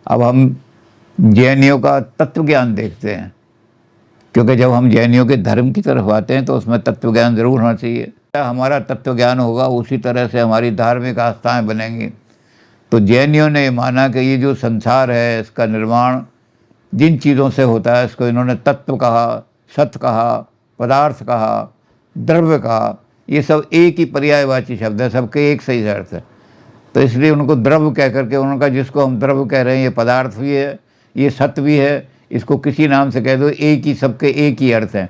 अब हम जैनियों का तत्व ज्ञान देखते हैं, क्योंकि जब हम जैनियों के धर्म की तरफ आते हैं तो उसमें तत्व ज्ञान जरूर होना चाहिए। हमारा तत्व ज्ञान होगा उसी तरह से हमारी धार्मिक आस्थाएं बनेंगी। तो जैनियों ने माना कि ये जो संसार है इसका निर्माण जिन चीज़ों से होता है इसको इन्होंने तत्व कहा, सत्य कहा, पदार्थ कहा, द्रव्य कहा। ये सब एक ही पर्यायवाची शब्द है, सबके एक सही अर्थ है। तो इसलिए उनको द्रव्य कह करके उन्होंने कहा जिसको हम द्रव्य कह रहे हैं ये पदार्थ भी है, ये सत्य भी है, इसको किसी नाम से कह दो, एक ही, सबके एक ही अर्थ हैं।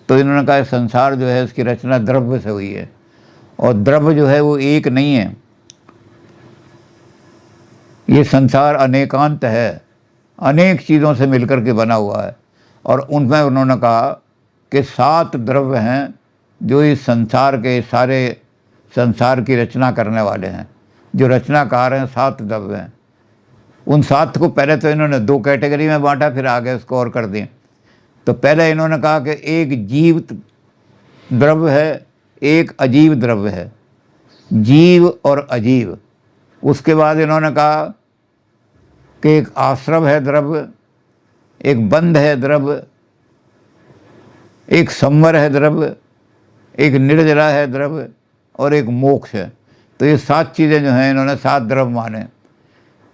तो इन्होंने कहा संसार जो है इसकी रचना द्रव्य से हुई है, और द्रव्य जो है वो एक नहीं है, ये संसार अनेकांत है, अनेक चीज़ों से मिलकर के बना हुआ है। और उनमें उन्होंने कहा कि 7 द्रव्य हैं जो इस संसार के सारे संसार की रचना करने वाले हैं, जो रचनाकार हैं 7 द्रव्य हैं। उन 7 को पहले तो इन्होंने 2 कैटेगरी में बांटा, फिर आगे उसको और कर दिए। तो पहले इन्होंने कहा कि एक जीवित द्रव्य है, एक अजीव द्रव्य है, जीव और अजीव। उसके बाद इन्होंने कहा कि एक आश्रव है द्रव्य, एक बंध है द्रव्य, एक संवर है द्रव्य, एक निर्जरा है द्रव्य, और एक मोक्ष है। तो ये 7 चीज़ें जो हैं इन्होंने 7 द्रव्य माने।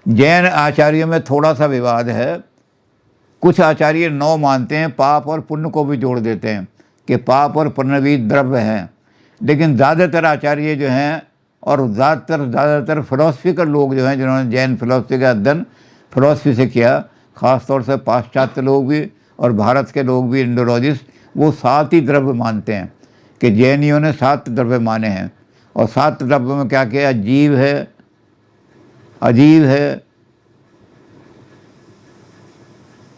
जैन आचार्यों में थोड़ा सा विवाद है, कुछ आचार्य 9 मानते हैं, पाप और पुण्य को भी जोड़ देते हैं कि पाप और पुण्य भी द्रव्य हैं। लेकिन ज़्यादातर आचार्य जो हैं और ज़्यादातर फिलोसफिकल लोग जो हैं जिन्होंने जैन फिलोसफी का अध्ययन फिलोसफी से किया, ख़ासतौर से पाश्चात्य लोग भी और भारत के लोग भी, इंडोलॉजिस्ट, वो 7 ही द्रव्य मानते हैं कि जैनियों ने 7 द्रव्य माने हैं। और 7 द्रव्य में क्या किया? जीव है, अजीव है,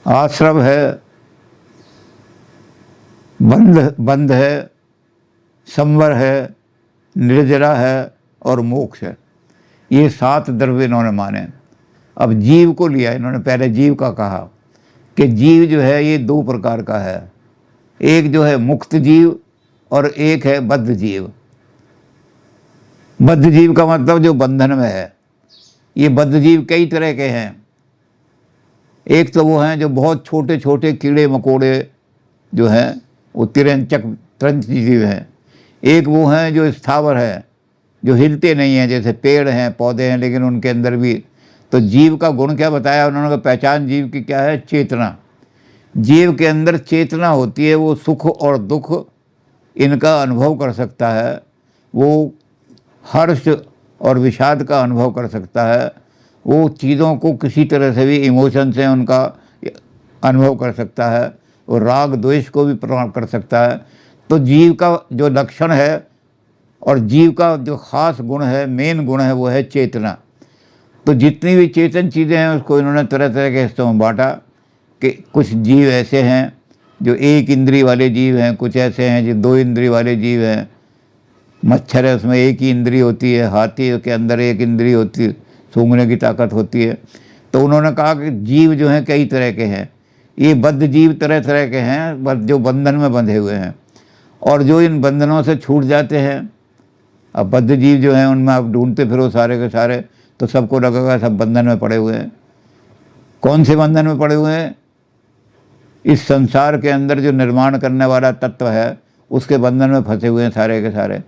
आश्रव है, बंध है, संवर है, निर्जरा है और मोक्ष है। ये 7 द्रव्य इन्होंने माने। अब जीव को लिया इन्होंने, पहले जीव का कहा कि जीव जो है ये 2 प्रकार का है, एक जो है मुक्त जीव और एक है बद्ध जीव। बद्ध जीव का मतलब जो बंधन में है। ये बद्ध जीव कई तरह के हैं। एक तो वो हैं जो बहुत छोटे छोटे कीड़े मकोड़े जो हैं वो तिरंचक जीव हैं। एक वो हैं जो स्थावर है, जो हिलते नहीं हैं, जैसे पेड़ हैं, पौधे हैं, लेकिन उनके अंदर भी। तो जीव का गुण क्या बताया उन्होंने? कहा पहचान जीव की क्या है? चेतना। जीव के अंदर चेतना होती है, वो सुख और दुख इनका अनुभव कर सकता है, वो हर्ष और विषाद का अनुभव कर सकता है, वो चीज़ों को किसी तरह से भी इमोशन से उनका अनुभव कर सकता है, वो राग द्वेष को भी प्रभाव कर सकता है। तो जीव का जो लक्षण है और जीव का जो ख़ास गुण है, मेन गुण है, वो है चेतना। तो जितनी भी चेतन चीज़ें हैं उसको इन्होंने तरह तरह के हिस्सों में बांटा कि कुछ जीव ऐसे हैं जो 1 इंद्री वाले जीव हैं, कुछ ऐसे हैं जो 2 इंद्री वाले जीव हैं। मच्छर है, उसमें 1 ही इंद्री होती है, हाथी के अंदर 1 इंद्री होती है, सूंघने की ताकत होती है। तो उन्होंने कहा कि जीव जो हैं कई तरह के हैं। ये बद्ध जीव तरह तरह के हैं जो बंधन में बंधे हुए हैं, और जो इन बंधनों से छूट जाते हैं। अब बद्ध जीव जो हैं उनमें आप ढूंढते फिरो सारे के सारे, तो सबको लगेगा सब बंधन में पड़े हुए हैं। कौन से बंधन में पड़े हुए हैं? इस संसार के अंदर जो निर्माण करने वाला तत्व है उसके बंधन में फंसे हुए हैं सारे के सारे।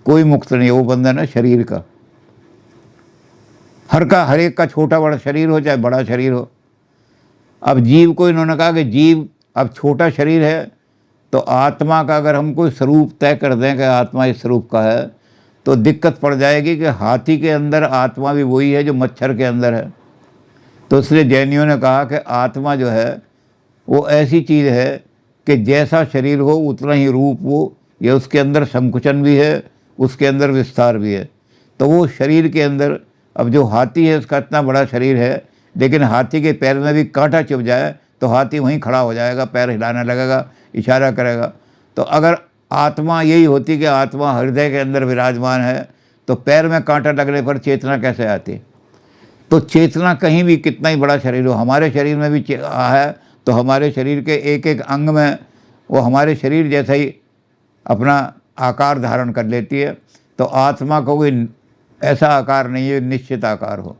कोई मुक्त नहीं, वो बंधन है शरीर का। हर एक का छोटा बड़ा शरीर हो चाहे बड़ा शरीर हो। अब जीव को इन्होंने कहा कि जीव अब छोटा शरीर है, तो आत्मा का अगर हम कोई स्वरूप तय कर दें कि आत्मा इस स्वरूप का है, तो दिक्कत पड़ जाएगी कि हाथी के अंदर आत्मा भी वही है जो मच्छर के अंदर है। तो इसलिए जैनियों ने कहा कि आत्मा जो है वो ऐसी चीज़ है कि जैसा शरीर हो उतना ही रूप हो, या उसके अंदर संकुचन भी है, उसके अंदर विस्तार भी है। तो वो शरीर के अंदर, अब जो हाथी है उसका इतना बड़ा शरीर है, लेकिन हाथी के पैर में भी कांटा चुभ जाए तो हाथी वहीं खड़ा हो जाएगा, पैर हिलाने लगेगा, इशारा करेगा। तो अगर आत्मा यही होती कि आत्मा हृदय के अंदर विराजमान है, तो पैर में कांटा लगने पर चेतना कैसे आती? तो चेतना कहीं भी कितना ही बड़ा शरीर हो, हमारे शरीर में भी है, तो हमारे शरीर के एक एक अंग में वो हमारे शरीर जैसा ही अपना आकार धारण कर लेती है। तो आत्मा को कोई ऐसा आकार नहीं है निश्चित आकार हो,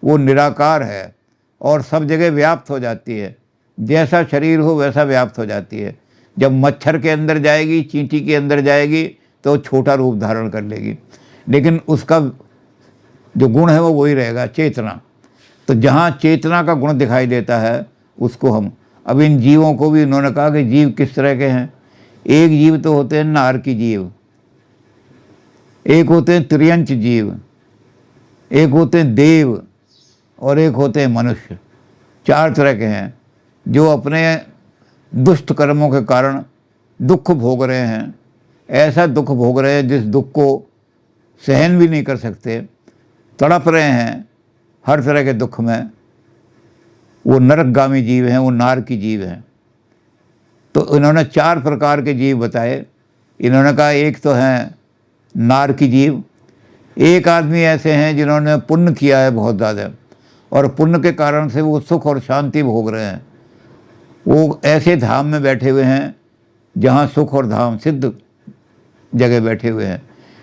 वो निराकार है। और सब जगह व्याप्त हो जाती है। जैसा शरीर हो वैसा व्याप्त हो जाती है। जब मच्छर के अंदर जाएगी, चींटी के अंदर जाएगी तो छोटा रूप धारण कर लेगी, लेकिन उसका जो गुण है वो वही रहेगा, चेतना। तो जहाँ चेतना का गुण दिखाई देता है उसको हम, अब इन जीवों को भी उन्होंने कहा कि जीव किस तरह के हैं। एक जीव तो होते हैं नारकी जीव, एक होते हैं त्रियंच जीव, एक होते हैं देव, और एक होते हैं मनुष्य। 4 तरह के हैं जो अपने दुष्ट कर्मों के कारण दुख भोग रहे हैं। ऐसा दुख भोग रहे हैं जिस दुख को सहन भी नहीं कर सकते, तड़प रहे हैं हर तरह के दुख में। वो नरकगामी जीव हैं, वो नारकी जीव हैं। तो इन्होंने 4 प्रकार के जीव बताए। इन्होंने कहा एक तो हैं नारकी जीव, एक आदमी ऐसे हैं जिन्होंने पुण्य किया है बहुत ज़्यादा, और पुण्य के कारण से वो सुख और शांति भोग रहे हैं। वो ऐसे धाम में बैठे हुए हैं जहाँ सुख और धाम सिद्ध जगह बैठे हुए हैं।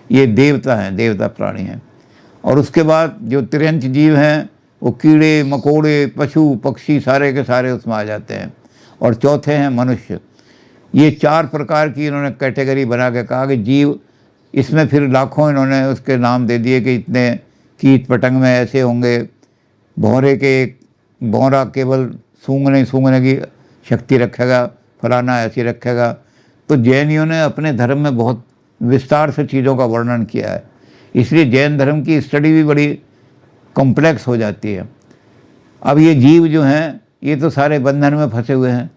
ये देवता हैं, देवता प्राणी हैं। और उसके बाद जो त्रियंच जीव हैं वो कीड़े मकोड़े पशु पक्षी सारे के सारे उसमें आ जाते हैं। और चौथे हैं मनुष्य। ये 4 प्रकार की इन्होंने कैटेगरी बना के कहा कि जीव, इसमें फिर लाखों इन्होंने उसके नाम दे दिए कि इतने कीट पतंग में ऐसे होंगे, भौरे के भौरा केवल सूंघने की शक्ति रखेगा, फलाना ऐसी रखेगा। तो जैनियों ने अपने धर्म में बहुत विस्तार से चीज़ों का वर्णन किया है, इसलिए जैन धर्म की स्टडी भी बड़ी कॉम्प्लेक्स हो जाती है। अब ये जीव जो हैं ये तो सारे बंधन में फंसे हुए हैं।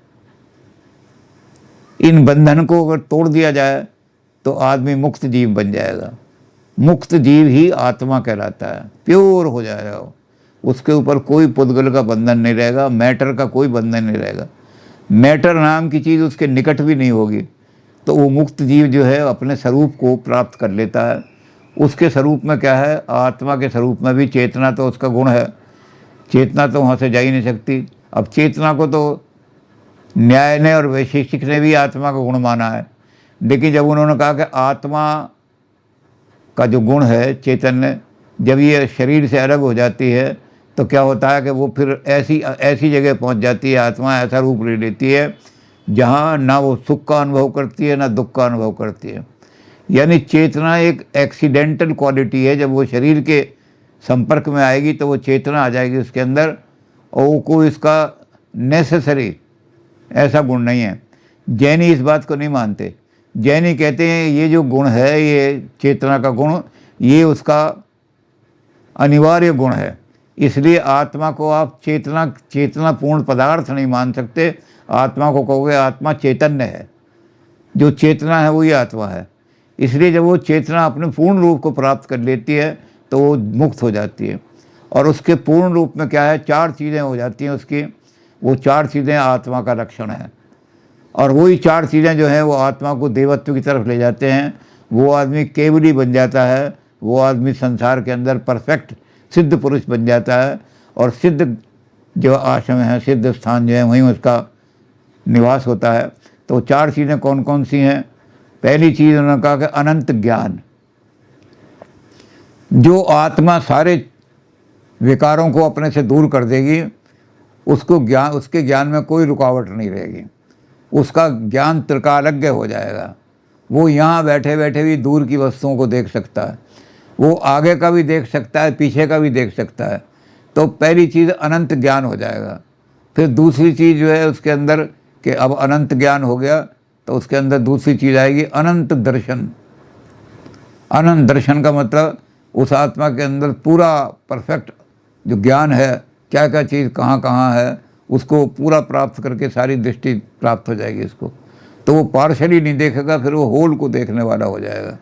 इन बंधन को अगर तोड़ दिया जाए तो आदमी मुक्त जीव बन जाएगा। मुक्त जीव ही आत्मा कहलाता है, प्योर हो जाएगा वो। उसके ऊपर कोई पुद्गल का बंधन नहीं रहेगा, मैटर का कोई बंधन नहीं रहेगा, मैटर नाम की चीज़ उसके निकट भी नहीं होगी। तो वो मुक्त जीव जो है अपने स्वरूप को प्राप्त कर लेता है। उसके स्वरूप में क्या है, आत्मा के स्वरूप में भी चेतना तो उसका गुण है। चेतना तो वहाँ से जा ही नहीं सकती। अब चेतना को तो न्याय ने और वैशेषिक ने भी आत्मा का गुण माना है, लेकिन जब उन्होंने कहा कि आत्मा का जो गुण है चैतन्य, जब ये शरीर से अलग हो जाती है तो क्या होता है कि वो फिर ऐसी जगह पहुंच जाती है, आत्मा ऐसा रूप ले लेती है जहां ना वो सुख का अनुभव करती है ना दुख का अनुभव करती है। यानी चेतना एक एक्सीडेंटल क्वालिटी है। जब वो शरीर के संपर्क में आएगी तो वो चेतना आ जाएगी उसके अंदर, और वो कोई इसका नेसेसरी ऐसा गुण नहीं है। जैनी इस बात को नहीं मानते। जैनी कहते हैं ये जो गुण है, ये चेतना का गुण, ये उसका अनिवार्य गुण है। इसलिए आत्मा को आप चेतना पूर्ण पदार्थ नहीं मान सकते। आत्मा को कहोगे आत्मा चैतन्य है, जो चेतना है वही आत्मा है। इसलिए जब वो चेतना अपने पूर्ण रूप को प्राप्त कर लेती है तो वो मुक्त हो जाती है। और उसके पूर्ण रूप में क्या है, 4 चीज़ें हो जाती हैं उसकी। वो 4 चीज़ें आत्मा का लक्षण है, और वही 4 चीज़ें जो हैं वो आत्मा को देवत्व की तरफ ले जाते हैं। वो आदमी केवली बन जाता है, वो आदमी संसार के अंदर परफेक्ट सिद्ध पुरुष बन जाता है। और सिद्ध जो आश्रम है, सिद्ध स्थान जो है, वहीं उसका निवास होता है। तो 4 चीज़ें कौन कौन सी हैं? पहली चीज़ उन्होंने कहा कि अनंत ज्ञान। जो आत्मा सारे विकारों को अपने से दूर कर देगी, उसके ज्ञान में कोई रुकावट नहीं रहेगी। उसका ज्ञान त्रिकालज्ञ हो जाएगा। वो यहाँ बैठे बैठे भी दूर की वस्तुओं को देख सकता है, वो आगे का भी देख सकता है, पीछे का भी देख सकता है। तो पहली चीज़ अनंत ज्ञान हो जाएगा। फिर दूसरी चीज़ जो है उसके अंदर कि अब अनंत ज्ञान हो गया तो उसके अंदर दूसरी चीज़ आएगी अनंत दर्शन। अनंत दर्शन का मतलब उस आत्मा के अंदर पूरा परफेक्ट जो ज्ञान है, क्या क्या चीज़ कहाँ कहाँ है, उसको पूरा प्राप्त करके सारी दृष्टि प्राप्त हो जाएगी इसको। तो वो पार्शली नहीं देखेगा, फिर वो होल को देखने वाला हो जाएगा।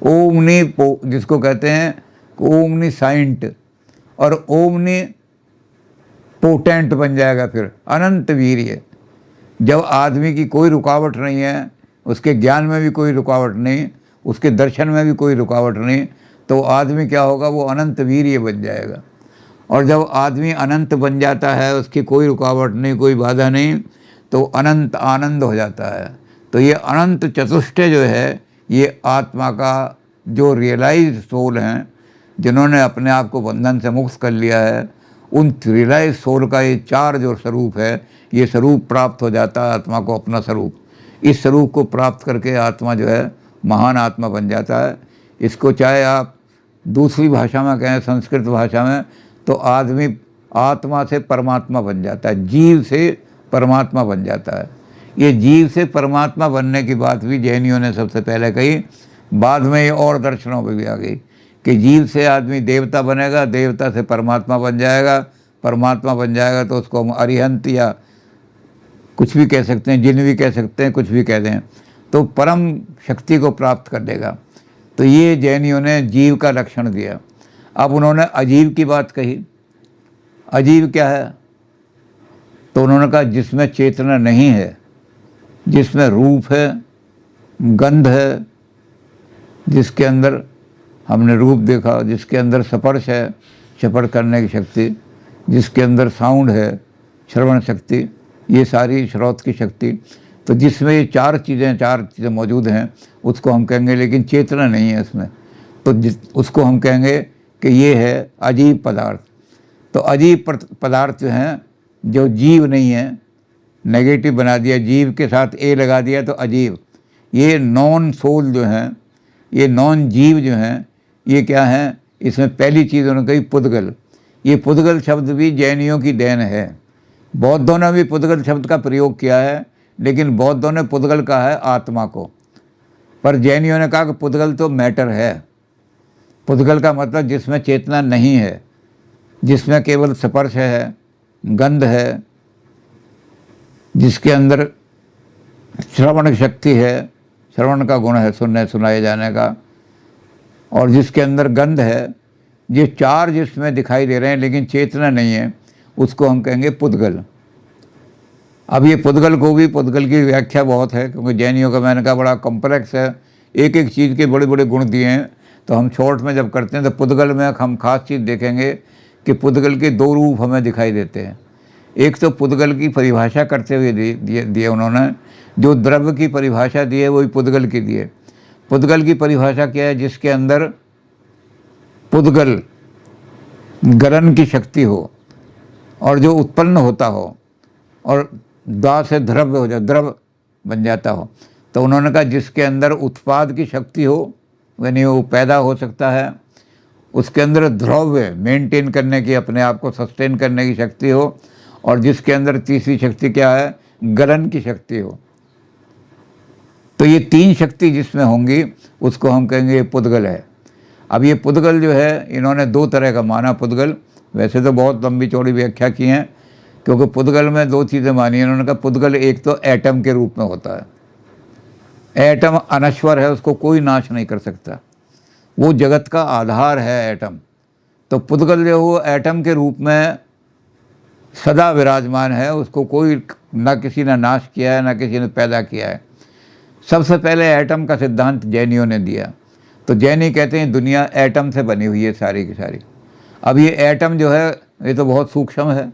ओमनी जिसको कहते हैं ओमनी साइंट और ओमनी पोटेंट बन जाएगा। फिर अनंत वीर्य। जब आदमी की कोई रुकावट नहीं है, उसके ज्ञान में भी कोई रुकावट नहीं, उसके दर्शन में भी कोई रुकावट नहीं, तो आदमी क्या होगा, वो अनंत वीर्य बन जाएगा। और जब आदमी अनंत बन जाता है, उसकी कोई रुकावट नहीं, कोई बाधा नहीं, तो अनंत आनंद हो जाता है। तो ये अनंत चतुष्टय जो है, ये आत्मा का जो रियलाइज सोल हैं, जिन्होंने अपने आप को बंधन से मुक्त कर लिया है, उन त्रिलय सोल का ये चार जो स्वरूप है, ये स्वरूप प्राप्त हो जाता है आत्मा को, अपना स्वरूप। इस स्वरूप को प्राप्त करके आत्मा जो है महान आत्मा बन जाता है। इसको चाहे आप दूसरी भाषा में कहें, संस्कृत भाषा में, तो आदमी आत्मा से परमात्मा बन जाता है, जीव से परमात्मा बन जाता है। ये जीव से परमात्मा बनने की बात भी जैनियों ने सबसे पहले कही, बाद में ये और दर्शनों पर भी आ गई कि जीव से आदमी देवता बनेगा, देवता से परमात्मा बन जाएगा, परमात्मा बन जाएगा तो उसको हम अरिहंत या कुछ भी कह सकते हैं, जिन भी कह सकते हैं, कुछ भी कह दें, तो परम शक्ति को प्राप्त कर लेगा। तो ये जैनियों ने जीव का लक्षण दिया। अब उन्होंने अजीव की बात कही। अजीव क्या है? तो उन्होंने कहा जिसमें चेतना नहीं है, जिसमें रूप है, गंध है, जिसके अंदर हमने रूप देखा, जिसके अंदर स्पर्श है, स्पर्श करने की शक्ति, जिसके अंदर साउंड है, श्रवण शक्ति, ये सारी श्रोत की शक्ति, तो जिसमें ये चार चीज़ें मौजूद हैं, उसको हम कहेंगे, लेकिन चेतना नहीं है इसमें, तो उसको हम कहेंगे कि ये है अजीब पदार्थ। तो अजीब पदार्थ जो हैं, जो जीव नहीं है, नेगेटिव बना दिया, जीव के साथ ए लगा दिया तो अजीब। ये नॉन सोल जो हैं, ये नॉन जीव जो हैं, ये क्या हैं? इसमें पहली चीज़ उन्होंने कही पुद्गल। ये पुद्गल शब्द भी जैनियों की देन है। बौद्धों ने भी पुद्गल शब्द का प्रयोग किया है, लेकिन बौद्धों ने पुद्गल कहा है आत्मा को, पर जैनियों ने कहा कि पुद्गल तो मैटर है। पुद्गल का मतलब जिसमें चेतना नहीं है, जिसमें केवल स्पर्श है, गंध है, जिसके अंदर श्रवण शक्ति है, श्रवण का गुण है, सुनने सुनाए जाने का, और जिसके अंदर गंध है, ये चार जिसमें दिखाई दे रहे हैं लेकिन चेतना नहीं है, उसको हम कहेंगे पुद्गल। अब ये पुद्गल को भी, पुद्गल की व्याख्या बहुत है, क्योंकि जैनियों का मैंने कहा बड़ा कॉम्प्लेक्स है, एक एक चीज़ के बड़े बड़े गुण दिए हैं। तो हम शॉर्ट में जब करते हैं तो पुद्गल में हम खास चीज़ देखेंगे कि पुद्गल के दो रूप हमें दिखाई देते हैं। एक तो पुद्गल की परिभाषा करते हुए दिए उन्होंने, जो द्रव्य की परिभाषा दी है वही पुद्गल की दी है। पुद्गल की परिभाषा क्या है? जिसके अंदर पुद्गल गलन की शक्ति हो और जो उत्पन्न होता हो और दा से द्रव्य हो जाए, द्रव बन जाता हो। तो उन्होंने कहा जिसके अंदर उत्पाद की शक्ति हो, यानी वो पैदा हो सकता है, उसके अंदर द्रव्य मेंटेन करने की, अपने आप को सस्टेन करने की शक्ति हो, और जिसके अंदर तीसरी शक्ति क्या है? गलन की शक्ति हो। तो ये तीन शक्ति जिसमें होंगी उसको हम कहेंगे ये पुद्गल है। अब ये पुद्गल जो है, इन्होंने दो तरह का माना पुद्गल। वैसे तो बहुत लंबी चौड़ी व्याख्या की हैं, क्योंकि पुद्गल में दो चीज़ें मानी हैं। उन्होंने कहा पुद्गल एक तो एटम के रूप में होता है। एटम अनश्वर है, उसको कोई नाश नहीं कर सकता, वो जगत का आधार है एटम। तो पुद्गल जो वो एटम के रूप में सदा विराजमान है, उसको कोई ना किसी ने नाश किया है, ना किसी ने पैदा किया है। सबसे पहले एटम का सिद्धांत जैनियों ने दिया। तो जैनी कहते हैं दुनिया एटम से बनी हुई है सारी की सारी। अब ये एटम जो है ये तो बहुत सूक्ष्म है,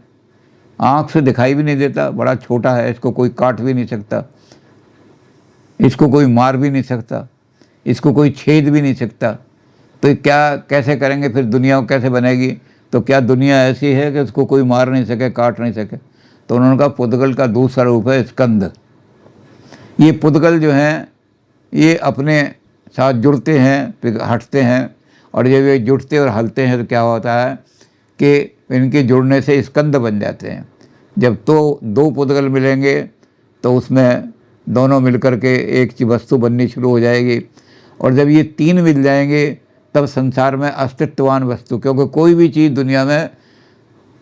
आँख से दिखाई भी नहीं देता, बड़ा छोटा है, इसको कोई काट भी नहीं सकता, इसको कोई मार भी नहीं सकता, इसको कोई छेद भी नहीं सकता। तो क्या कैसे करेंगे फिर? दुनिया कैसे बनेगी? तो क्या दुनिया ऐसी है कि उसको कोई मार नहीं सके, काट नहीं सके? तो उन्होंने कहा पुद्गल का दूसरा रूप है स्कंद। ये पुद्गल जो हैं ये अपने साथ जुड़ते हैं, फिर हटते हैं, और जब ये जुड़ते और हलते हैं तो क्या होता है कि इनके जुड़ने से स्कंद बन जाते हैं। जब तो दो पुद्गल मिलेंगे तो उसमें दोनों मिलकर के एक चीज वस्तु बननी शुरू हो जाएगी, और जब ये तीन मिल जाएंगे तब संसार में अस्तित्ववान वस्तु, क्योंकि कोई भी चीज़ दुनिया में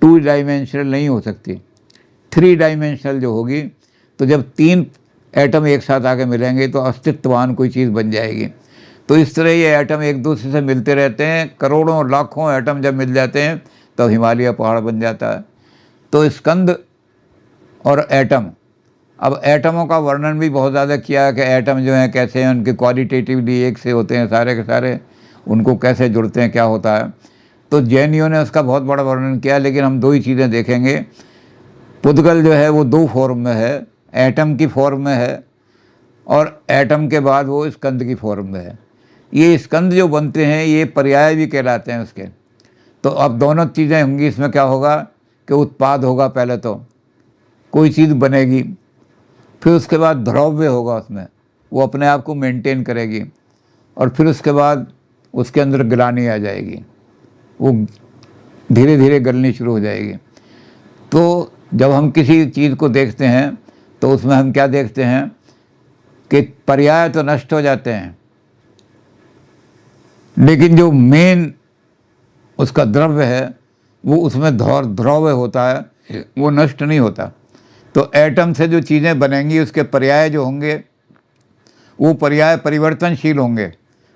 2 डायमेंशनल नहीं हो सकती, 3 डायमेंशनल जो होगी। तो जब तीन एटम एक साथ आके मिलेंगे तो अस्तित्ववान कोई चीज़ बन जाएगी। तो इस तरह ये एटम एक दूसरे से मिलते रहते हैं, करोड़ों लाखों एटम जब मिल जाते हैं तो हिमालय पहाड़ बन जाता है। तो स्कंद और एटम, अब एटमों का वर्णन भी बहुत ज़्यादा किया है कि एटम जो हैं कैसे हैं, उनके क्वालिटेटिवली एक से होते हैं सारे के सारे, उनको कैसे जुड़ते हैं, क्या होता है। तो जैनियों ने उसका बहुत बड़ा वर्णन किया, लेकिन हम दो ही चीज़ें देखेंगे। पुद्गल जो है वो दो फॉर्म में है, एटम की फॉर्म में है, और एटम के बाद वो स्कंद की फॉर्म में है। ये स्कंद जो बनते हैं ये पर्याय भी कहलाते हैं उसके। तो अब दोनों चीज़ें होंगी, इसमें क्या होगा कि उत्पाद होगा, पहले तो कोई चीज़ बनेगी, फिर उसके बाद द्रव्य होगा उसमें, वो अपने आप को मेंटेन करेगी, और फिर उसके बाद उसके अंदर ग्लानि आ जाएगी, वो धीरे धीरे गलनी शुरू हो जाएगी। तो जब हम किसी चीज़ को देखते हैं तो उसमें हम क्या देखते हैं कि पर्याय तो नष्ट हो जाते हैं, लेकिन जो मेन उसका द्रव्य है वो उसमें द्रव्य होता है, वो नष्ट नहीं होता। तो एटम से जो चीज़ें बनेंगी उसके पर्याय जो होंगे वो पर्याय परिवर्तनशील होंगे,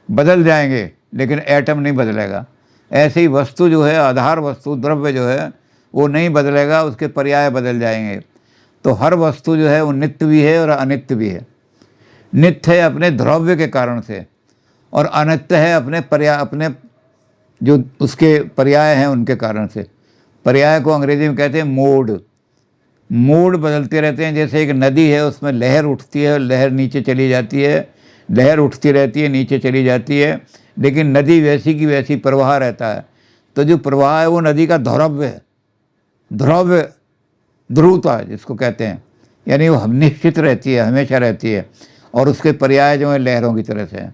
बदल जाएंगे, लेकिन एटम नहीं बदलेगा। ऐसे ही वस्तु जो है, आधार वस्तु द्रव्य जो है वो नहीं बदलेगा, उसके पर्याय बदल जाएंगे। तो हर वस्तु जो है वो नित्य भी है और अनित्य भी है। नित्य है अपने द्रव्य के कारण से, और अनित्य है अपने जो उसके पर्याय हैं उनके कारण से। पर्याय को अंग्रेजी में कहते हैं मोड बदलते रहते हैं। जैसे एक नदी है, उसमें लहर उठती है, लहर नीचे चली जाती है, लहर उठती रहती है, नीचे चली जाती है, लेकिन नदी वैसी की वैसी प्रवाह रहता है। तो जो प्रवाह है वो नदी का द्रव्य है, ध्रुवता जिसको कहते हैं, यानी वो निश्चित रहती है, हमेशा रहती है, और उसके पर्याय जो है लहरों की तरह से हैं।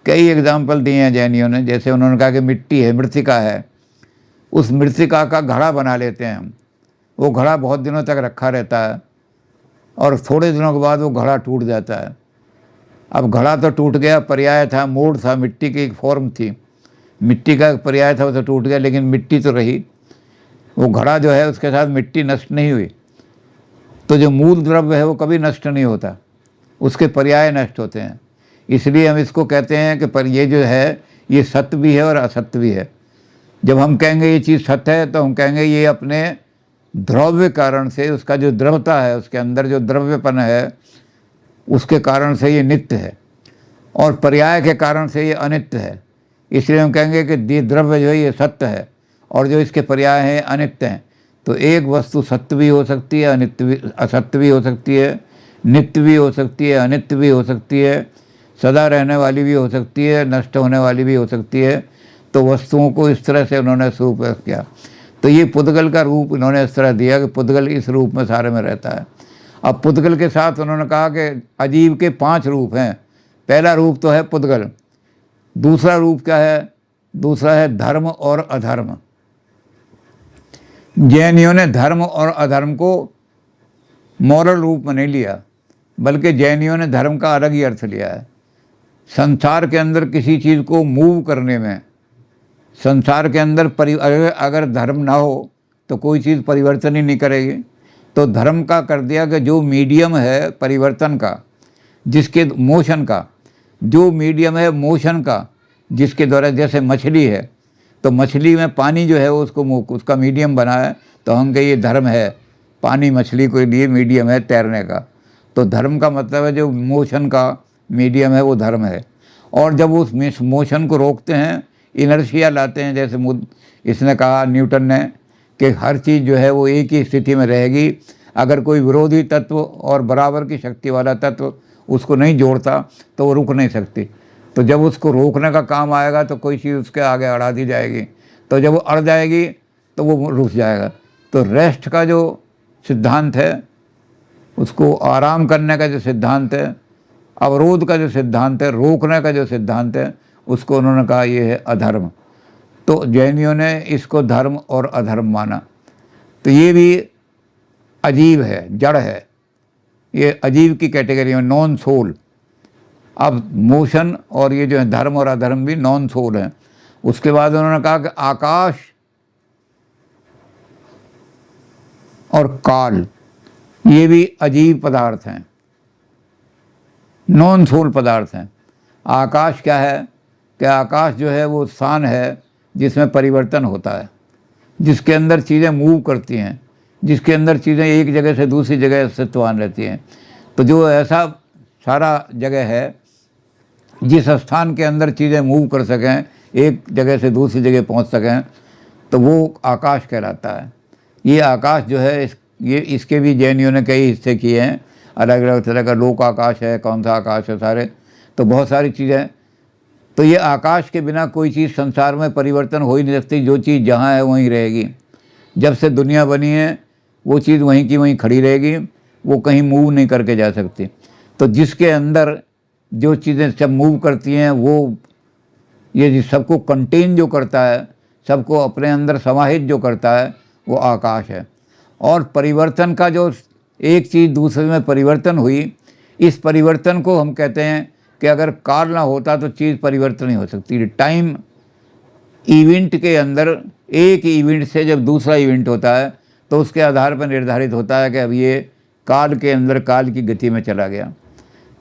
कई एग्जाम्पल दिए हैं जैनियों ने। जैसे उन्होंने कहा कि मिट्टी है, मृत्तिका है, उस मृत्तिका का घड़ा बना लेते हैं हम, वो घड़ा बहुत दिनों तक रखा रहता है, और थोड़े दिनों के बाद वो घड़ा टूट जाता है। अब घड़ा तो टूट गया, पर्याय था, मोड़ था, मिट्टी की एक फॉर्म थी, मिट्टी का पर्याय था, वो तो टूट गया, लेकिन मिट्टी तो रही। वो घड़ा जो है उसके साथ मिट्टी नष्ट नहीं हुई। तो जो मूल द्रव्य है वो कभी नष्ट नहीं होता, उसके पर्याय नष्ट होते हैं। इसलिए हम इसको कहते हैं कि पर ये जो है ये सत्य भी है और असत्य भी है। जब हम कहेंगे ये चीज़ सत्य है तो हम कहेंगे ये अपने द्रव्य कारण से, उसका जो द्रवता है, उसके अंदर जो द्रव्यपन है, उसके कारण से ये नित्य है, और पर्याय के कारण से ये अनित्य है। इसलिए हम कहेंगे कि द्रव्य जो है ये सत्य है, और जो इसके पर्याय हैं अनित्य हैं। तो एक वस्तु सत्य भी हो सकती है, अनित्य भी, असत्य भी हो सकती है, नित्य भी हो सकती है, अनित्य भी हो सकती है, सदा रहने वाली भी हो सकती है, नष्ट होने वाली भी हो सकती है। तो वस्तुओं को इस तरह से उन्होंने स्वरूप किया। तो ये पुद्गल का रूप इन्होंने इस तरह दिया कि पुद्गल इस रूप में सारे में रहता है। अब पुद्गल के साथ उन्होंने कहा कि अजीव के 5 रूप हैं। पहला रूप तो है पुद्गल, दूसरा रूप क्या है? दूसरा है धर्म और अधर्म। जैनियों ने धर्म और अधर्म को मॉरल रूप में नहीं लिया, बल्कि जैनियों ने धर्म का अलग ही अर्थ लिया है। संसार के अंदर किसी चीज़ को मूव करने में, संसार के अंदर अगर धर्म ना हो तो कोई चीज़ परिवर्तन ही नहीं करेगी। तो धर्म का कर दिया कि जो मीडियम है परिवर्तन का, जिसके मोशन का, जो मीडियम है मोशन का, जिसके द्वारा, जैसे मछली है तो मछली में पानी जो है उसका मीडियम बना है, तो हम कहें ये धर्म है, पानी मछली के लिए मीडियम है तैरने का। तो धर्म का मतलब है जो मोशन का मीडियम है वो धर्म है। और जब उस मोशन को रोकते हैं, इनर्शिया लाते हैं, जैसे इसने कहा न्यूटन ने कि हर चीज़ जो है वो एक ही स्थिति में रहेगी, अगर कोई विरोधी तत्व और बराबर की शक्ति वाला तत्व उसको नहीं जोड़ता तो वो रुक नहीं सकती। तो जब उसको रोकने का काम आएगा तो कोई चीज़ उसके आगे अड़ा दी जाएगी, तो जब वो अड़ जाएगी तो वो रुक जाएगा। तो रेस्ट का जो सिद्धांत है, उसको आराम करने का जो सिद्धांत है, अवरोध का जो सिद्धांत है, रोकने का जो सिद्धांत है, उसको उन्होंने कहा ये है अधर्म। तो जैनियों ने इसको धर्म और अधर्म माना। तो ये भी अजीब है, जड़ है, ये अजीब की कैटेगरी में, नॉन सोल। अब मोशन और ये जो है धर्म और अधर्म भी नॉन सोल हैं। उसके बाद उन्होंने कहा कि आकाश और काल ये भी अजीब पदार्थ हैं, नॉन सोल पदार्थ हैं। आकाश क्या है कि आकाश जो है वो स्थान है जिसमें परिवर्तन होता है, जिसके अंदर चीज़ें मूव करती हैं, जिसके अंदर चीज़ें एक जगह से दूसरी जगह अस्तित्वान रहती हैं। तो जो ऐसा सारा जगह है जिस स्थान के अंदर चीज़ें मूव कर सकें, एक जगह से दूसरी जगह पहुंच सकें, तो वो आकाश कहलाता है। ये आकाश जो है ये इसके भी जैनियों ने कई हिस्से किए हैं, अलग अलग तरह का लोक आकाश है, कौन सा आकाश है, सारे। तो बहुत सारी चीज़ें तो ये आकाश के बिना कोई चीज़ संसार में परिवर्तन हो ही नहीं सकती। जो चीज़ जहाँ है वहीं रहेगी। जब से दुनिया बनी है वो चीज़ वहीं की वहीं खड़ी रहेगी, वो कहीं मूव नहीं करके जा सकती। तो जिसके अंदर जो चीज़ें सब मूव करती हैं, वो ये सबको कंटेन जो करता है, सबको अपने अंदर समाहित जो करता है, वो आकाश है। और परिवर्तन का जो एक चीज़ दूसरे में परिवर्तन हुई, इस परिवर्तन को हम कहते हैं कि अगर काल ना होता तो चीज़ परिवर्तन नहीं हो सकती। टाइम इवेंट के अंदर एक इवेंट से जब दूसरा इवेंट होता है तो उसके आधार पर निर्धारित होता है कि अब ये काल के अंदर काल की गति में चला गया।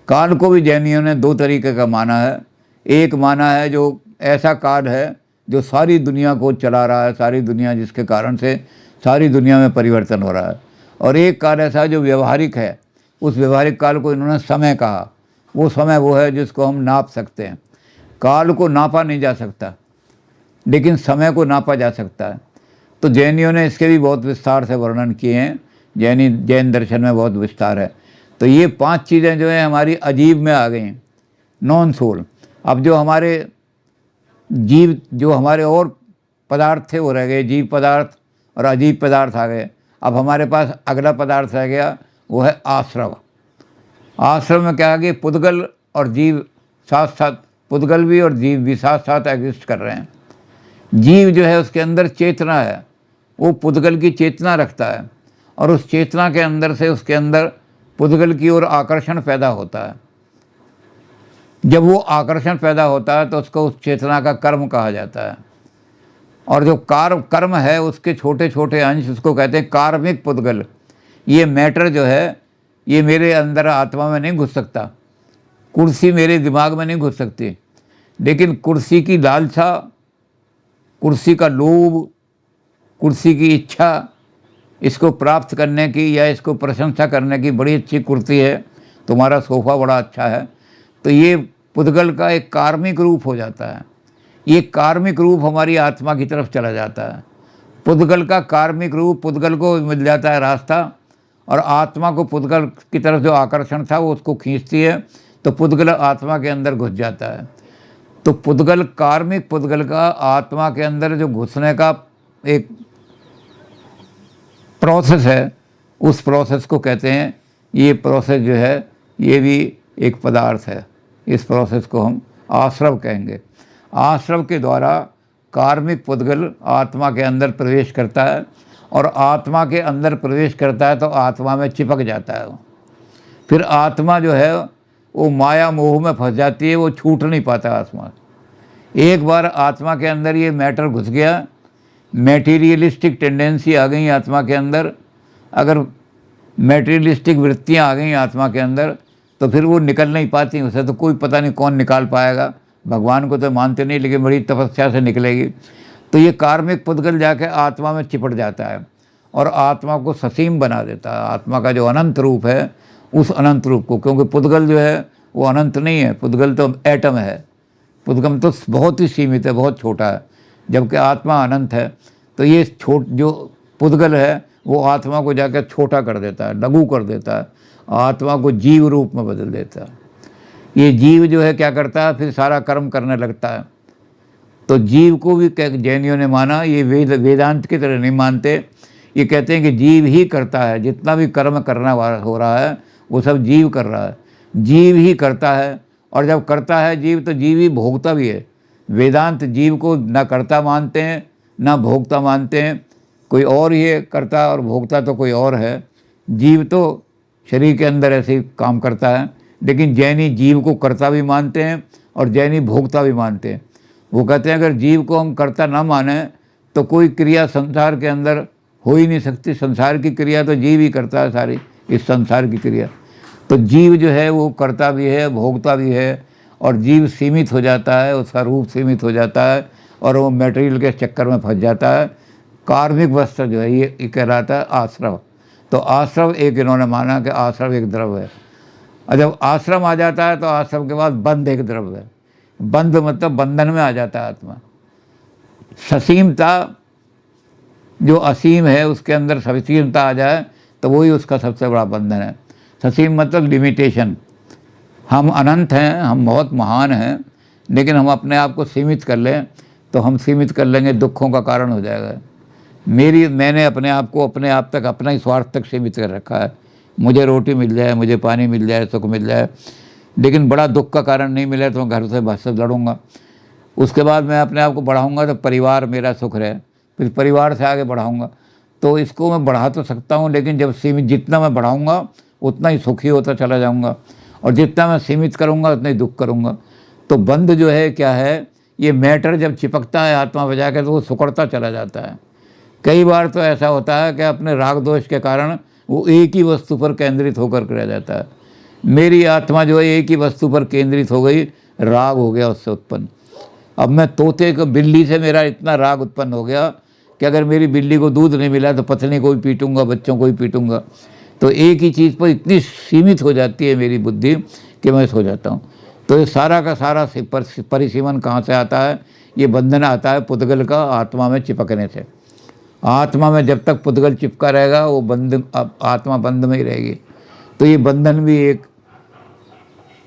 काल को भी जैनियों ने दो तरीके का माना है। एक माना है जो ऐसा काल है जो सारी दुनिया को चला रहा है, सारी दुनिया जिसके कारण से सारी दुनिया में परिवर्तन हो रहा है। और एक काल ऐसा जो व्यवहारिक है, उस व्यवहारिक काल को इन्होंने समय कहा। वो समय वो है जिसको हम नाप सकते हैं। काल को नापा नहीं जा सकता, लेकिन समय को नापा जा सकता है। तो जैनियों ने इसके भी बहुत विस्तार से वर्णन किए हैं। जैन दर्शन में बहुत विस्तार है। तो ये 5 चीज़ें जो हैं हमारी अजीब में आ गई हैं, नॉन सोल। अब जो हमारे जीव, जो हमारे और पदार्थ थे वो रह गए, जीव पदार्थ और अजीब पदार्थ आ गए। अब हमारे पास अगला पदार्थ रह गया, वो है आश्रव। आश्रव में क्या है कि पुद्गल और जीव साथ साथ, पुद्गल भी और जीव भी साथ साथ एग्जिस्ट कर रहे हैं। जीव जो है उसके अंदर चेतना है, वो पुद्गल की चेतना रखता है, और उस चेतना के अंदर से उसके अंदर पुद्गल की ओर आकर्षण पैदा होता है। जब वो आकर्षण पैदा होता है तो उसको उस चेतना का कर्म कहा जाता है। और जो कर्म है उसके छोटे छोटे अंश, उसको कहते हैं कार्मिक पुद्गल। ये मैटर जो है ये मेरे अंदर आत्मा में नहीं घुस सकता, कुर्सी मेरे दिमाग में नहीं घुस सकती, लेकिन कुर्सी की लालसा, कुर्सी का लोभ, कुर्सी की इच्छा, इसको प्राप्त करने की या इसको प्रशंसा करने की, बड़ी अच्छी कुर्सी है, तुम्हारा सोफ़ा बड़ा अच्छा है, तो ये पुद्गल का एक कार्मिक रूप हो जाता है। ये कार्मिक रूप हमारी आत्मा की तरफ चला जाता है। पुद्गल का कार्मिक रूप, पुद्गल को मिल जाता है रास्ता, और आत्मा को पुद्गल की तरफ जो आकर्षण था वो उसको खींचती है, तो पुद्गल आत्मा के अंदर घुस जाता है। तो पुद्गल, कार्मिक पुद्गल का आत्मा के अंदर जो घुसने का एक प्रोसेस है, उस प्रोसेस को कहते हैं, ये प्रोसेस जो है ये भी एक पदार्थ है। इस प्रोसेस को हम आश्रव कहेंगे। आश्रव के द्वारा कार्मिक पुद्गल आत्मा के अंदर प्रवेश करता है, और आत्मा के अंदर प्रवेश करता है तो आत्मा में चिपक जाता है। फिर आत्मा जो है वो माया मोह में फंस जाती है, वो छूट नहीं पाता आत्मा। एक बार आत्मा के अंदर ये मैटर घुस गया, मैटीरियलिस्टिक टेंडेंसी आ गई आत्मा के अंदर, अगर मैटीरियलिस्टिक वृत्तियाँ आ गई आत्मा के अंदर, तो फिर वो निकल नहीं पाती। उसे तो कोई पता नहीं कौन निकाल पाएगा, भगवान को तो मानते नहीं, लेकिन बड़ी तपस्या से निकलेगी। तो ये कार्मिक पुद्गल जाके आत्मा में चिपट जाता है और आत्मा को ससीम बना देता है। आत्मा का जो अनंत रूप है, उस अनंत रूप को, क्योंकि पुद्गल जो है वो अनंत नहीं है, पुद्गल तो एटम है, पुद्गल तो बहुत ही सीमित है, बहुत छोटा है, जबकि आत्मा अनंत है। तो ये जो पुद्गल है वो आत्मा को जाकर छोटा कर देता है, लघु कर देता है, आत्मा को जीव रूप में बदल देता है। ये जीव जो है क्या करता है, फिर सारा कर्म करने लगता है। तो जीव को भी जैनियों ने माना, ये वेदांत की तरह नहीं मानते। ये कहते हैं कि जीव ही करता है, जितना भी कर्म करना हो रहा है वो सब जीव कर रहा है, जीव ही करता है। और जब करता है जीव, तो जीव ही भोगता भी है। वेदांत जीव को ना कर्ता मानते हैं ना भोगता मानते हैं, कोई और ही है कर्ता, और भोगता तो कोई और है। जीव तो शरीर के अंदर ऐसे ही काम करता है, लेकिन जैनी जीव को कर्ता भी मानते हैं और जैनी भोगता भी मानते हैं। वो कहते हैं अगर जीव को हम कर्ता ना माने तो कोई क्रिया संसार के अंदर हो ही नहीं सकती। संसार की क्रिया तो जीव ही करता है, सारी इस संसार की क्रिया। तो जीव जो है वो कर्ता भी है, भोगता भी है, और जीव सीमित हो जाता है, उसका रूप सीमित हो जाता है, और वो मटेरियल के चक्कर में फंस जाता है। कार्मिक वस्त्र जो है ये कहलाता है आश्रव। तो आश्रव एक इन्होंने माना कि आश्रव एक द्रव्य है। और जब आश्रम आ जाता है तो आश्रम के बाद बंध एक द्रव्य है। बंध मतलब बंधन में आ जाता है आत्मा। ससीमता, जो असीम है उसके अंदर ससीमता आ जाए तो वही उसका सबसे बड़ा बंधन है। ससीम मतलब लिमिटेशन। हम अनंत हैं, हम बहुत महान हैं, लेकिन हम अपने आप को सीमित कर लें तो हम सीमित कर लेंगे, दुखों का कारण हो जाएगा। मैंने अपने आप को अपने आप तक, अपना ही स्वार्थ तक सीमित कर रखा है। मुझे रोटी मिल जाए, मुझे पानी मिल जाए, सुख मिल जाए, लेकिन बड़ा दुख का कारण नहीं मिले तो मैं घर से बस लड़ूंगा। उसके बाद मैं अपने आप को बढ़ाऊंगा तो परिवार मेरा सुख रहे, फिर परिवार से आगे बढ़ाऊंगा। तो इसको मैं बढ़ा तो सकता हूँ, लेकिन जब सीमित, जितना मैं बढ़ाऊंगा उतना ही सुखी होता चला जाऊंगा, और जितना मैं सीमित करूंगा उतना ही दुख करूंगा। तो बंध जो है क्या है, ये मैटर जब चिपकता है आत्मा बजा के तो वो सुकड़ता चला जाता है। कई बार तो ऐसा होता है कि अपने राग दोष के कारण वो एक ही वस्तु पर केंद्रित होकर रह जाता है। मेरी आत्मा जो है एक ही वस्तु पर केंद्रित हो गई, राग हो गया उससे उत्पन्न। अब मैं तोते को, बिल्ली से मेरा इतना राग उत्पन्न हो गया कि अगर मेरी बिल्ली को दूध नहीं मिला तो पत्नी को भी पीटूंगा, बच्चों को भी पीटूंगा। तो एक ही चीज़ पर इतनी सीमित हो जाती है मेरी बुद्धि कि मैं सो जाता हूँ। तो ये सारा का सारा परिसीमन कहाँ से आता है? ये बंधन आता है पुद्गल का आत्मा में चिपकने से। आत्मा में जब तक पुद्गल चिपका रहेगा वो बंध, आत्मा बंध में ही रहेगी। तो ये बंधन भी एक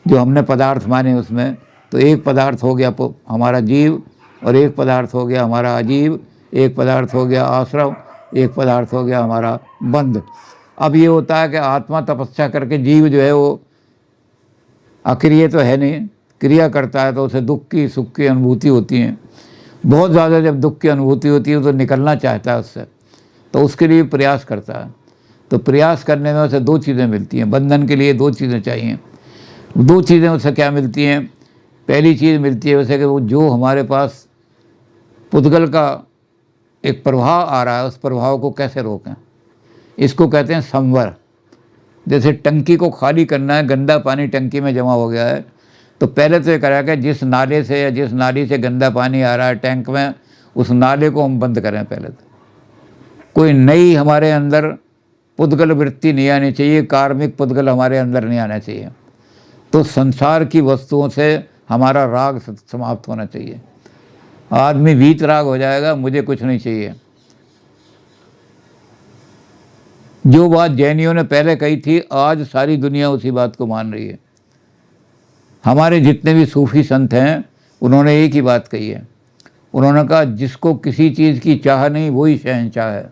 जो हमने पदार्थ माने उसमें, तो एक पदार्थ हो गया हमारा जीव, और एक पदार्थ हो गया हमारा अजीव, एक पदार्थ हो गया आश्रव, एक पदार्थ हो गया हमारा बंध। अब ये होता है कि आत्मा तपस्या करके, जीव जो है वो अक्रिय तो है नहीं, क्रिया करता है, तो उसे दुख की सुख की अनुभूति होती है। बहुत ज़्यादा जब दुख की अनुभूति होती है तो निकलना चाहता है उससे, तो उसके लिए प्रयास करता है। तो प्रयास करने में उसे दो चीज़ें मिलती हैं। बंधन के लिए दो चीज़ें चाहिए। दो चीज़ें उसे क्या मिलती हैं? पहली चीज़ मिलती है उसे कि वो जो हमारे पास पुद्गल का एक प्रभाव आ रहा है, उस प्रभाव को कैसे रोकें। इसको कहते हैं संवर। जैसे टंकी को खाली करना है, गंदा पानी टंकी में जमा हो गया है, तो पहले तो ये करा कि जिस नाले से या जिस नाली से गंदा पानी आ रहा है टैंक में, उस नाले को हम बंद करें। पहले तो कोई नई हमारे अंदर पुद्गल वृत्ति नहीं आनी चाहिए, कार्मिक पुद्गल हमारे अंदर नहीं आना चाहिए। तो संसार की वस्तुओं से हमारा राग समाप्त होना चाहिए। आदमी वीत राग हो जाएगा, मुझे कुछ नहीं चाहिए। जो बात जैनियों ने पहले कही थी, आज सारी दुनिया उसी बात को मान रही है। हमारे जितने भी सूफी संत हैं उन्होंने एक ही बात कही है। उन्होंने कहा जिसको किसी चीज़ की चाह नहीं वही शहंशाह है।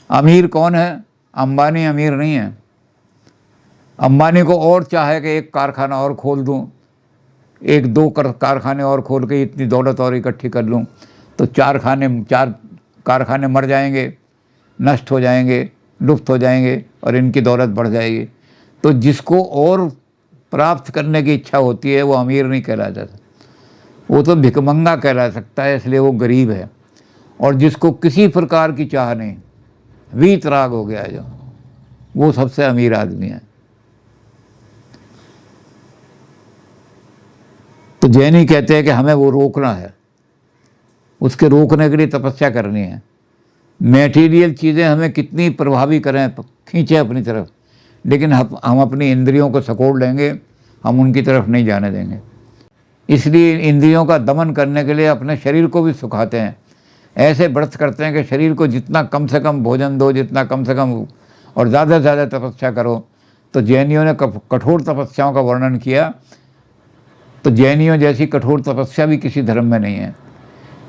अमीर कौन है? अंबानी अमीर नहीं है। अंबानी को और चाहे कि एक कारखाना और खोल दूं, एक दो कारखाने और खोल के इतनी दौलत और इकट्ठी कर लूं, तो चार कारखाने मर जाएंगे, नष्ट हो जाएंगे, लुप्त हो जाएंगे, और इनकी दौलत बढ़ जाएगी। तो जिसको और प्राप्त करने की इच्छा होती है वो अमीर नहीं कहला जाता, वो तो भिखमंगा कहला सकता है, इसलिए वो गरीब है। और जिसको किसी प्रकार की चाह नहीं, वीतराग हो गया जो, वो सबसे अमीर आदमी है। तो जैनी कहते हैं कि हमें वो रोकना है, उसके रोकने के लिए तपस्या करनी है। मैटीरियल चीज़ें हमें कितनी प्रभावी करें, खींचें अपनी तरफ, लेकिन हम अपनी इंद्रियों को सकोड़ लेंगे, हम उनकी तरफ नहीं जाने देंगे। इसलिए इंद्रियों का दमन करने के लिए अपने शरीर को भी सुखाते हैं। ऐसे व्रत करते हैं कि शरीर को जितना कम से कम भोजन दो, जितना कम से कम, और ज़्यादा से ज़्यादा तपस्या करो। तो जैनियों ने कठोर तपस्याओं का वर्णन किया। तो जैनियों जैसी कठोर तपस्या भी किसी धर्म में नहीं है।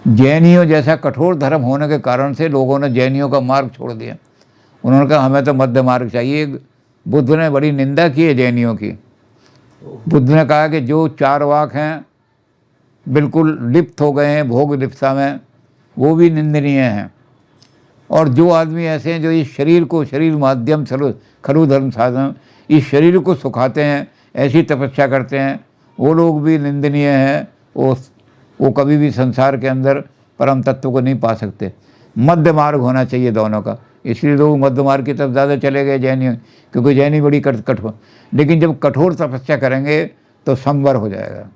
जैनियों जैसा कठोर धर्म होने के कारण से लोगों ने जैनियों का मार्ग छोड़ दिया। उन्होंने कहा हमें तो मध्य मार्ग चाहिए। बुद्ध ने बड़ी निंदा की है जैनियों की। बुद्ध ने कहा कि जो चार वाक हैं बिल्कुल लिप्त हो गए हैं भोग लिप्सा में, वो भी निंदनीय हैं। और जो आदमी ऐसे हैं जो इस शरीर को, शरीर माध्यम खलु धर्म साधन, इस शरीर को सुखाते हैं, ऐसी तपस्या करते हैं, वो लोग भी निंदनीय हैं। वो कभी भी संसार के अंदर परम तत्व को नहीं पा सकते। मध्य मार्ग होना चाहिए दोनों का। इसलिए लोग मध्य मार्ग की तरफ ज़्यादा चले गए जैनी, क्योंकि जैनी बड़ी कठोर, लेकिन जब कठोर तपस्या करेंगे तो संवर हो जाएगा।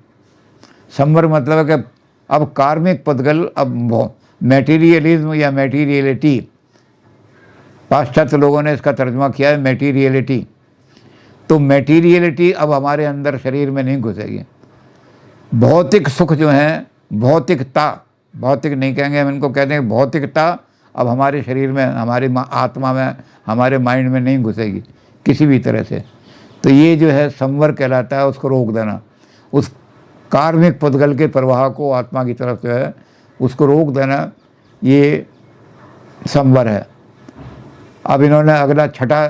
संवर मतलब है कि अब कार्मिक पुद्गल, अब मैटीरियलिज्म या मैटीरियलिटी, पाश्चात्य लोगों ने इसका तर्जुमा किया है मैटीरियलिटी। तो मैटीरियलिटी अब हमारे अंदर शरीर में नहीं घुसेगी। भौतिक सुख जो है, भौतिकता, भौतिक नहीं कहेंगे हम इनको, कहते हैं भौतिकता अब हमारे शरीर में, हमारी आत्मा में, हमारे माइंड में नहीं घुसेगी किसी भी तरह से। तो ये जो है संवर कहलाता है, उसको रोक देना। कार्मिक पुद्गल के प्रवाह को आत्मा की तरफ जो है उसको रोक देना, ये संवर है। अब इन्होंने अगला छठा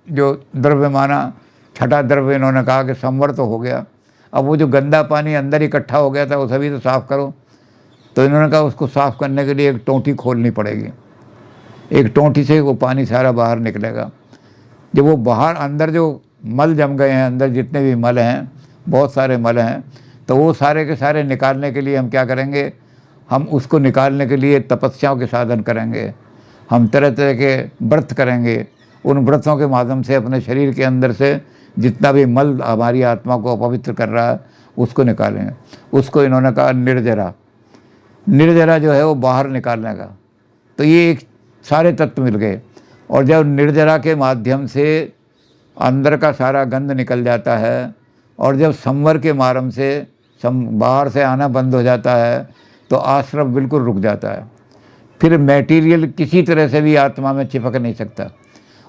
जो द्रव्य माना, छठा द्रव्य इन्होंने कहा कि संवर तो हो गया, अब वो जो गंदा पानी अंदर इकट्ठा हो गया था वो सभी तो साफ़ करो। तो इन्होंने कहा उसको साफ़ करने के लिए एक टोंटी खोलनी पड़ेगी, एक टोंटी से वो पानी सारा बाहर निकलेगा। जब वो बाहर अंदर जो मल जम गए हैं, अंदर जितने भी मल हैं, बहुत सारे मल हैं, तो वो सारे के सारे निकालने के लिए हम क्या करेंगे, हम उसको निकालने के लिए तपस्याओं के साधन करेंगे, हम तरह तरह के व्रत करेंगे। उन व्रतों के माध्यम से अपने शरीर के अंदर से जितना भी मल हमारी आत्मा को अपवित्र कर रहा है उसको निकालेंगे। उसको इन्होंने कहा निर्जरा, निर्जरा जो है वो बाहर निकालने का। तो ये एक सारे तत्व मिल गए। और जब निर्जरा के माध्यम से अंदर का सारा गंध निकल जाता है और जब संवर के माध्यम से बाहर से आना बंद हो जाता है तो आश्रव बिल्कुल रुक जाता है। फिर मटेरियल किसी तरह से भी आत्मा में चिपक नहीं सकता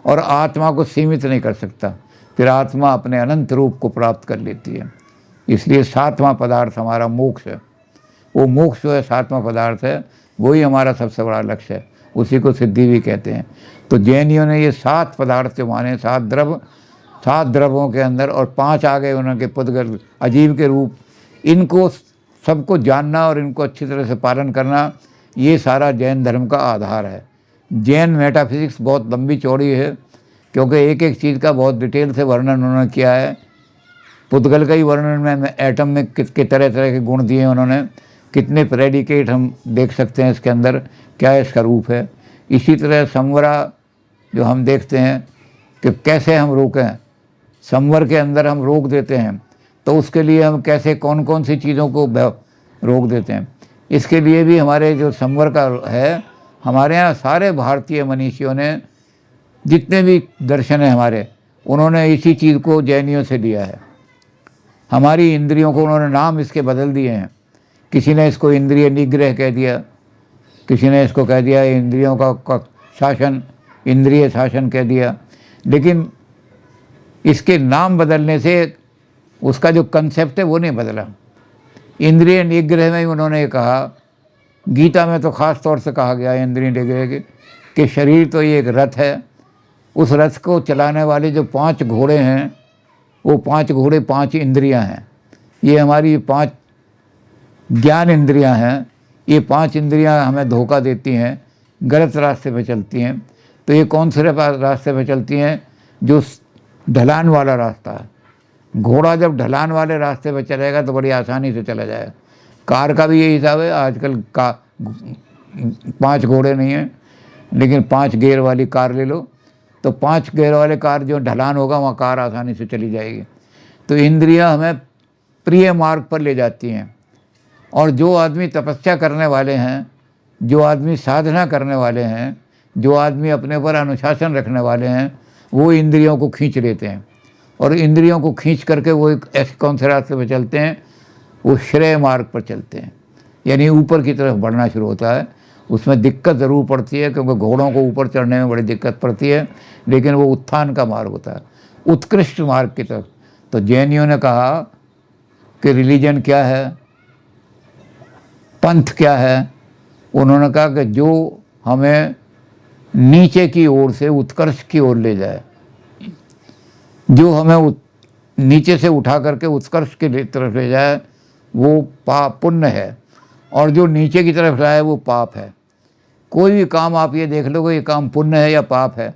और आत्मा को सीमित नहीं कर सकता। फिर आत्मा अपने अनंत रूप को प्राप्त कर लेती है। इसलिए सातवां पदार्थ हमारा मोक्ष है। वो मोक्ष जो है सातवां पदार्थ है, वही हमारा सबसे बड़ा लक्ष्य है, उसी को सिद्धि भी कहते हैं। तो जैनियों ने ये 7 पदार्थ जो माने, 7 द्रव, 7 द्रवों के अंदर और 5 आ गए उनके पुद्गल अजीव के रूप, इनको सबको जानना और इनको अच्छी तरह से पालन करना, ये सारा जैन धर्म का आधार है। जैन मेटाफिजिक्स बहुत लंबी चौड़ी है क्योंकि एक एक चीज़ का बहुत डिटेल से वर्णन उन्होंने किया है। पुद्गल का ही वर्णन में एटम में कितने तरह तरह के गुण दिए उन्होंने, कितने प्रेडिकेट हम देख सकते हैं इसके अंदर, क्या इसका रूप है। इसी तरह संवरा जो हम देखते हैं कि कैसे हम रोकें, संवर के अंदर हम रोक देते हैं तो उसके लिए हम कैसे कौन कौन सी चीज़ों को रोक देते हैं। इसके लिए भी हमारे जो संवर का है, हमारे यहाँ सारे भारतीय मनीषियों ने जितने भी दर्शन है हमारे, उन्होंने इसी चीज़ को जैनियों से लिया है। हमारी इंद्रियों को उन्होंने नाम इसके बदल दिए हैं। किसी ने इसको इंद्रिय निग्रह कह दिया, किसी ने इसको कह दिया इंद्रियों का शासन, इंद्रिय शासन कह दिया। लेकिन इसके नाम बदलने से उसका जो कंसेप्ट है वो नहीं बदला। इंद्रिय निग्रह में ही उन्होंने कहा, गीता में तो ख़ास तौर से कहा गया है इंद्रिय निग्रह कि शरीर तो ये एक रथ है, उस रथ को चलाने वाले जो 5 घोड़े हैं, वो 5 घोड़े 5 इंद्रियां हैं। ये हमारी 5 ज्ञान इंद्रियां हैं। ये 5 इंद्रियां हमें धोखा देती हैं, गलत रास्ते पे चलती हैं। तो ये कौन से रास्ते पे चलती हैं? जो ढलान वाला रास्ता है। घोड़ा जब ढलान वाले रास्ते पे चलेगा तो बड़ी आसानी से चला जाएगा। कार का भी यही हिसाब है। आजकल का 5 घोड़े नहीं हैं, लेकिन 5 गियर वाली कार ले लो तो 5 गियर वाले कार जो ढलान होगा वहाँ कार आसानी से चली जाएगी। तो इंद्रियां हमें प्रिय मार्ग पर ले जाती हैं। और जो आदमी तपस्या करने वाले हैं, जो आदमी साधना करने वाले हैं, जो आदमी अपने पर अनुशासन रखने वाले हैं, वो इंद्रियों को खींच लेते हैं। और इंद्रियों को खींच करके वो एक ऐसे कौन से रास्ते पर चलते हैं? वो श्रेय मार्ग पर चलते हैं, यानी ऊपर की तरफ बढ़ना शुरू होता है। उसमें दिक्कत ज़रूर पड़ती है क्योंकि घोड़ों को ऊपर चढ़ने में बड़ी दिक्कत पड़ती है, लेकिन वो उत्थान का मार्ग होता है, उत्कृष्ट मार्ग की तरफ। तो जैनियों ने कहा कि रिलीजन क्या है, पंथ क्या है? उन्होंने कहा कि जो हमें नीचे की ओर से उत्कर्ष की ओर ले जाए, जो हमें नीचे से उठा करके उत्कर्ष की तरफ ले जाए, वो पुण्य है। और जो नीचे की तरफ लाए वो पाप है। कोई भी काम आप ये देख लो कि ये काम पुण्य है या पाप है।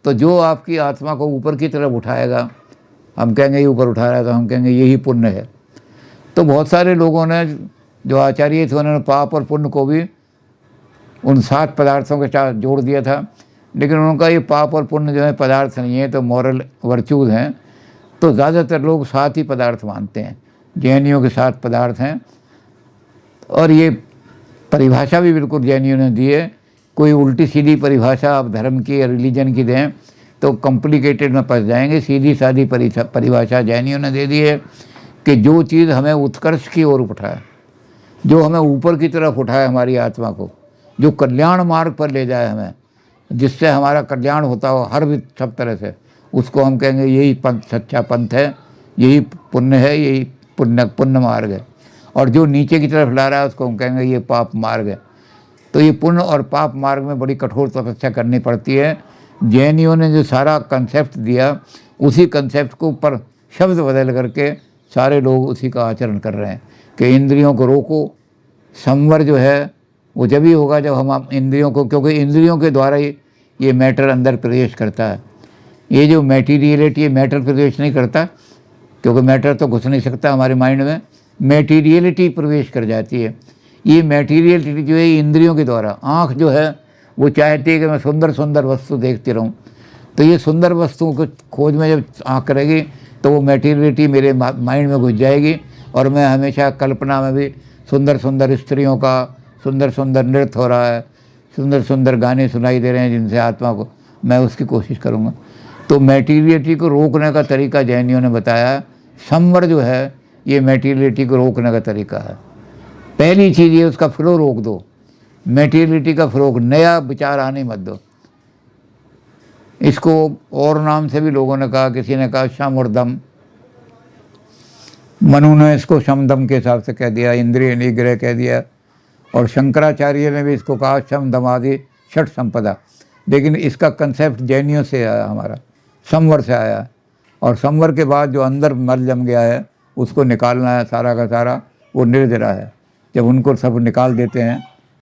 तो जो आपकी आत्मा को ऊपर की तरफ उठाएगा, हम कहेंगे ये ऊपर उठा रहा है तो हम कहेंगे यही पुण्य है। तो बहुत सारे लोगों ने, जो आचार्य थे, उन्होंने पाप और पुण्य को भी उन 7 पदार्थों के साथ जोड़ दिया था। लेकिन उनका ये पाप और पुण्य जो है पदार्थ नहीं है, तो मॉरल वर्चूज़ हैं। तो ज़्यादातर लोग 7 ही पदार्थ मानते हैं। जैनियों के 7 पदार्थ हैं। और ये परिभाषा भी बिल्कुल जैनियों ने दी है। कोई उल्टी सीधी परिभाषा आप धर्म की या रिलीजन की दें तो कॉम्प्लिकेटेड में फंस जाएंगे। सीधी सादी परिभाषा जैनियों ने दे दी है कि जो चीज़ हमें उत्कर्ष की ओर उठाए, जो हमें ऊपर की तरफ उठाए, हमारी आत्मा को जो कल्याण मार्ग पर ले जाए हमें, जिससे हमारा कल्याण होता हो हर सब तरह से, उसको हम कहेंगे यही पंथ, सच्चा पंथ है, यही पुण्य है, यही पुण्य मार्ग है। और जो नीचे की तरफ ला रहा है उसको हम कहेंगे ये पाप मार्ग है। तो ये पुण्य और पाप मार्ग में बड़ी कठोर तपस्या करनी पड़ती है। जैनियों ने जो सारा कंसेप्ट दिया, उसी कंसेप्ट को ऊपर शब्द बदल करके सारे लोग उसी का आचरण कर रहे हैं कि इंद्रियों को रोको। संवर जो है वो जब ही होगा जब हम इंद्रियों को, क्योंकि इंद्रियों के द्वारा ही ये मैटर अंदर प्रवेश करता है। ये जो मैटीरियलिटी, ये मैटर प्रवेश नहीं करता, क्योंकि मैटर तो घुस नहीं सकता हमारे माइंड में, मैटीरियलिटी प्रवेश कर जाती है। ये मैटीरियलिटी जो है इंद्रियों के द्वारा, आँख जो है वो चाहती है कि मैं सुंदर सुंदर वस्तु देखती रहूं, तो ये सुंदर वस्तुओं को खोज में जब आँख करेगी तो वो मैटीरियलिटी मेरे माइंड में घुस जाएगी और मैं हमेशा कल्पना में भी सुंदर सुंदर स्त्रियों का सुंदर सुंदर नृत्य हो रहा है, सुंदर सुंदर गाने सुनाई दे रहे हैं जिनसे आत्मा को, मैं उसकी कोशिश करूँगा। तो मैटीरियलिटी को रोकने का तरीका जैनियों ने बताया। संवर जो है ये मैटीरियलिटी को रोकने का तरीका है। पहली चीज़ ये उसका फ्लो रोक दो, मैटीरियलिटी का फ्लो, नया विचार आने मत दो। इसको और नाम से भी लोगों ने कहा, किसी ने कहा शम और दम, मनु ने इसको शम दम के हिसाब से कह दिया, इंद्रिय निग्रह कह दिया, और शंकराचार्य ने भी इसको कहा शम दम आदि षट संपदा। लेकिन इसका कंसेप्ट जैनियों से आया, हमारा संवर से आया, और संवर के बाद जो अंदर मल जम गया है उसको निकालना है सारा का सारा, वो निर्जरा है। जब उनको सब निकाल देते हैं